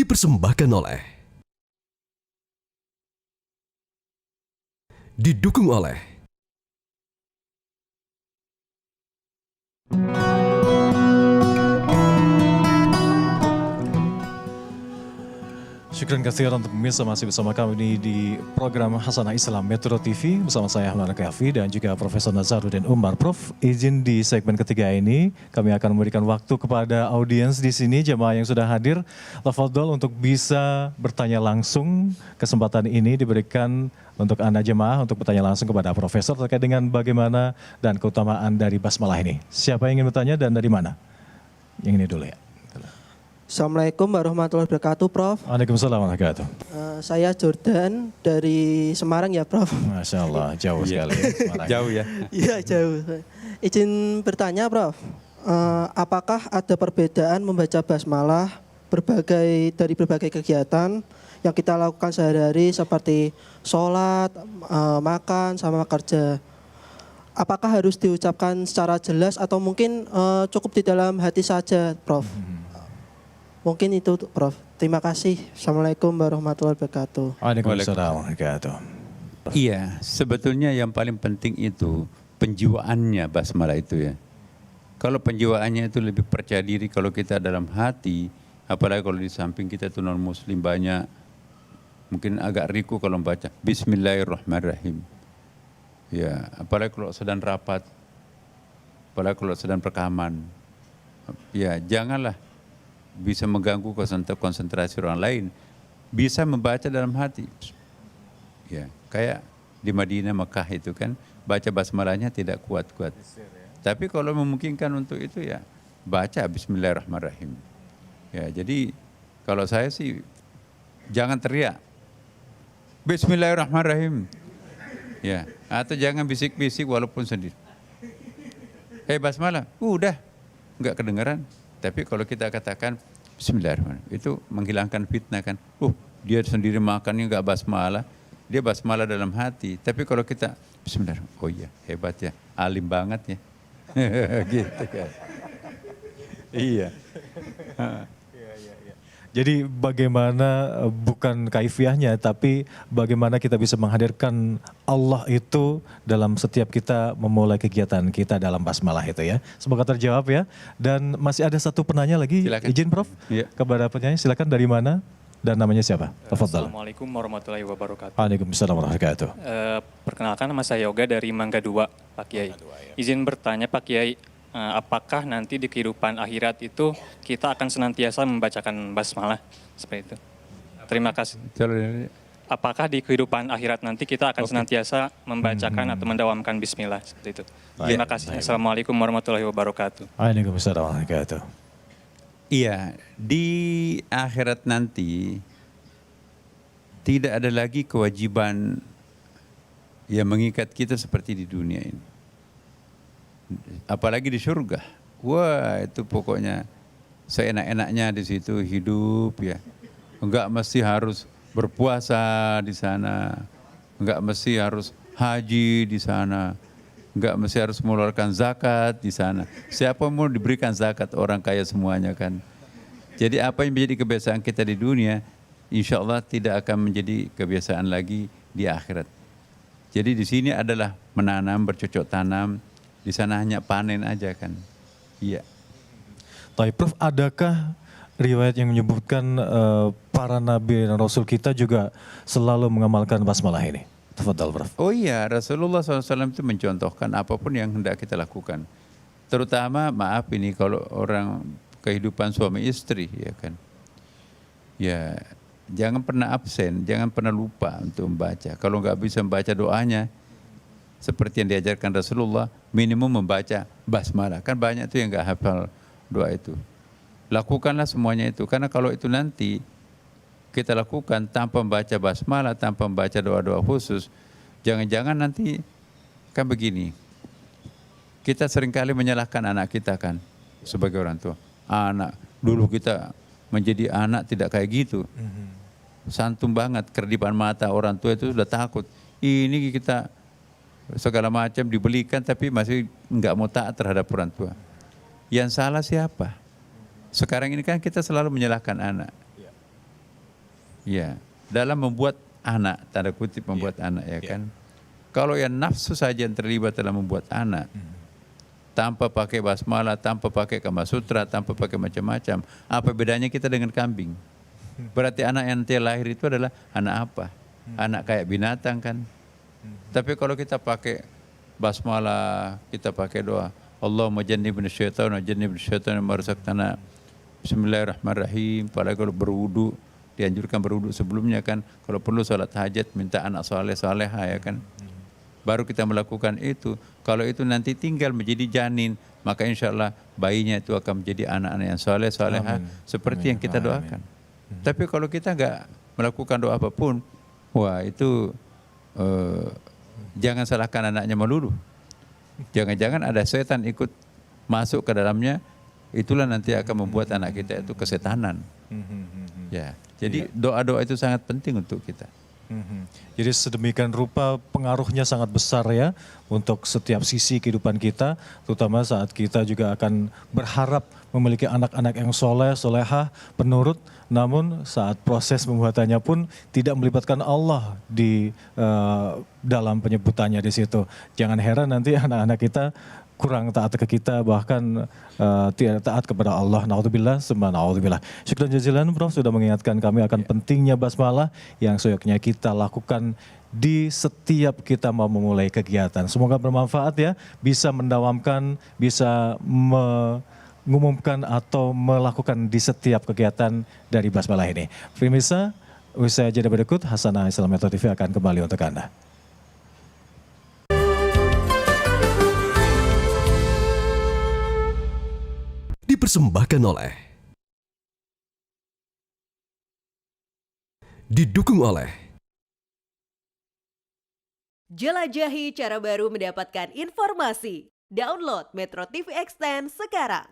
Dipersembahkan oleh, didukung oleh Syukran kasihan untuk pemirsa masih bersama kami ini di program Hasanah Islam Metro TV bersama saya Ahmad Kafi dan juga Profesor Nazaruddin Umar. Prof, izin di segmen ketiga ini kami akan memberikan waktu kepada audiens di sini, jemaah yang sudah hadir. Tafadhol untuk bisa bertanya langsung. Kesempatan ini diberikan untuk Anda jemaah untuk bertanya langsung kepada Profesor terkait dengan bagaimana dan keutamaan dari basmalah ini. Siapa yang ingin bertanya dan dari mana? Yang ini dulu ya. Assalamualaikum warahmatullahi wabarakatuh, Prof. Waalaikumsalam warahmatullahi wabarakatuh. Saya Jordan dari Semarang ya, Prof. Masya Allah, jauh sekali. Jauh ya? Iya, jauh. Izin bertanya, Prof. Apakah ada perbedaan membaca basmalah dari berbagai kegiatan yang kita lakukan sehari-hari seperti sholat, makan, sama kerja? Apakah harus diucapkan secara jelas atau mungkin cukup di dalam hati saja, Prof? Mungkin itu, Prof. Terima kasih. Assalamualaikum warahmatullahi wabarakatuh. Waalaikumsalam warahmatullahi wabarakatuh. Iya, sebetulnya yang paling penting itu penjiwaannya basmalah itu ya. Kalau penjiwaannya itu lebih percaya diri kalau kita dalam hati, apalagi kalau di samping kita itu non muslim banyak, mungkin agak riku kalau membaca Bismillahirrahmanirrahim. Ya, apalagi kalau sedang rapat, apalagi kalau sedang rekaman. Ya, janganlah bisa mengganggu konsentrasi orang lain, bisa membaca dalam hati. Ya, kayak di Madinah, Mekah itu kan baca basmalahnya tidak kuat-kuat. Tapi kalau memungkinkan untuk itu ya baca Bismillahirrahmanirrahim. Ya, jadi kalau saya sih jangan teriak Bismillahirrahmanirrahim. Ya, atau jangan bisik-bisik walaupun sendiri. Basmalah, udah nggak kedengaran. Tapi kalau kita katakan Bismillahirrahmanirrahim, itu menghilangkan fitnah kan. Dia sendiri makannya nggak basmalah, dia basmalah dalam hati. Tapi kalau kita Bismillahirrahmanirrahim, oh iya hebat ya, alim banget ya. Gitu kan. Iya. Jadi bagaimana bukan kaifiahnya, tapi bagaimana kita bisa menghadirkan Allah itu dalam setiap kita memulai kegiatan kita dalam basmalah itu ya. Semoga terjawab ya. Dan masih ada satu penanya lagi, silakan. Izin Prof, ya. Kepada penyanyi, silakan dari mana dan namanya siapa? Assalamualaikum warahmatullahi wabarakatuh. Waalaikumsalam warahmatullahi wabarakatuh. Perkenalkan, nama saya Yoga dari Mangga 2, Pak Kiai. Izin bertanya Pak Kiai, apakah nanti di kehidupan akhirat itu kita akan senantiasa membacakan basmalah seperti itu? Terima kasih. Apakah di kehidupan akhirat nanti kita akan senantiasa membacakan atau mendawamkan bismillah seperti itu? Terima kasih. Assalamualaikum warahmatullahi wabarakatuh. Waalaikumsalam warahmatullahi wabarakatuh. Iya, di akhirat nanti tidak ada lagi kewajiban yang mengikat kita seperti di dunia ini. Apalagi di surga. Wah, itu pokoknya seenak-enaknya di situ hidup ya. Enggak mesti harus berpuasa di sana. Enggak mesti harus haji di sana. Enggak mesti harus mengeluarkan zakat di sana. Siapa mau diberikan zakat, orang kaya semuanya kan. Jadi apa yang menjadi kebiasaan kita di dunia, insya Allah tidak akan menjadi kebiasaan lagi di akhirat. Jadi di sini adalah menanam, bercocok tanam. Di sana hanya panen aja kan. Iya. Tapi Prof, adakah riwayat yang menyebutkan para nabi dan rasul kita juga selalu mengamalkan basmalah ini? Tafadhal Prof. Oh iya, Rasulullah SAW itu mencontohkan apapun yang hendak kita lakukan. Terutama maaf ini kalau orang kehidupan suami istri ya kan. Ya jangan pernah absen, jangan pernah lupa untuk membaca. Kalau nggak bisa membaca doanya, seperti yang diajarkan Rasulullah, minimum membaca basmalah. Kan banyak tuh yang nggak hafal doa itu. Lakukanlah semuanya itu, karena kalau itu nanti kita lakukan tanpa membaca basmalah, tanpa membaca doa-doa khusus, jangan-jangan nanti kan begini. Kita seringkali menyalahkan anak kita kan sebagai orang tua. Anak dulu kita menjadi anak tidak kayak gitu. Santun banget, kedipan mata orang tua itu sudah takut. Ini kita segala macam dibelikan tapi masih nggak mau taat terhadap orang tua. Yang salah siapa? Sekarang ini kan kita selalu menyalahkan anak. Ya, dalam membuat anak, tanda kutip membuat anak ya kan. Kalau yang nafsu saja yang terlibat dalam membuat anak, tanpa pakai basmalah, tanpa pakai kama sutra, tanpa pakai macam-macam, apa bedanya kita dengan kambing? Berarti anak yang nanti lahir itu adalah anak apa? Anak kayak binatang kan. Tapi kalau kita pakai basmalah, kita pakai doa, Allahumma jannibna syaitan wa jannibna syaitan ma razaqtana. Bismillahirrahmanirrahim. Padahal kalau berwudu, dianjurkan berwudu sebelumnya kan. Kalau perlu salat hajat, minta anak saleh saleha ya kan. Baru kita melakukan itu. Kalau itu nanti tinggal menjadi janin, maka insya Allah bayinya itu akan menjadi anak-anak yang saleh saleha seperti yang kita doakan. Tapi kalau kita nggak melakukan doa apapun, wah itu jangan salahkan anaknya melulu. Jangan-jangan ada setan ikut masuk ke dalamnya, itulah nanti akan membuat anak kita itu kesetanan. Ya, jadi doa-doa itu sangat penting untuk kita. Jadi sedemikian rupa pengaruhnya sangat besar ya untuk setiap sisi kehidupan kita, terutama saat kita juga akan berharap memiliki anak-anak yang soleh, solehah, penurut, namun saat proses pembuatannya pun tidak melibatkan Allah di dalam penyebutannya di situ. Jangan heran nanti anak-anak kita kurang taat ke kita, bahkan tidak taat kepada Allah. Naudzubillah, summa naudzubillah. Syukran jazilan Prof sudah mengingatkan kami akan pentingnya basmalah yang seyogyanya kita lakukan di setiap kita mau memulai kegiatan. Semoga bermanfaat ya, bisa mendawamkan, bisa mengumumkan atau melakukan di setiap kegiatan dari basmalah ini. Pemirsa, usai jeda berikut, Hasanah Islam Metro TV akan kembali untuk Anda. Dipersembahkan oleh, didukung oleh Jelajahi cara baru mendapatkan informasi. Download Metro TV Extend sekarang.